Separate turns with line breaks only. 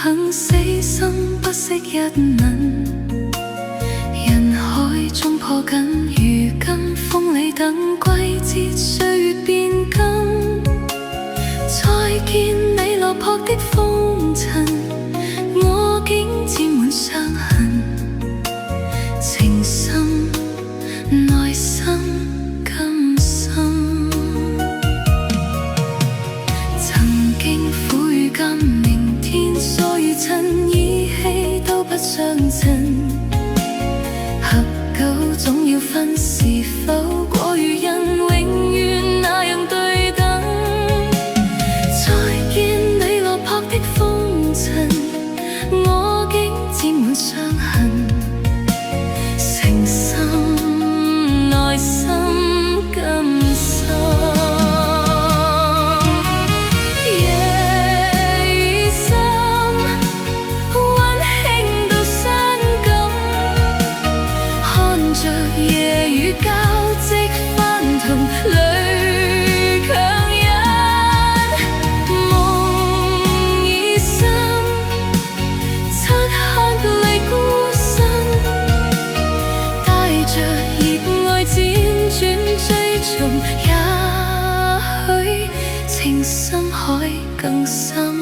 肯死心不息一吻，人海中破緊，如今風裏等季節，歲月變更。再見你落魄的風塵，我竟沾滿傷痕，情深內心更深。曾經苦與甘，明天疏與襯，依稀都不相襯。合久總要分，是否果與因永遠那樣對等？再見你落魄的風塵，我竟沾滿傷痕，情深內心更深。夜雨交織翻騰，淚強忍，夢已深，漆黑裏孤身，帶着熱愛輾轉追尋，也許情深海更深。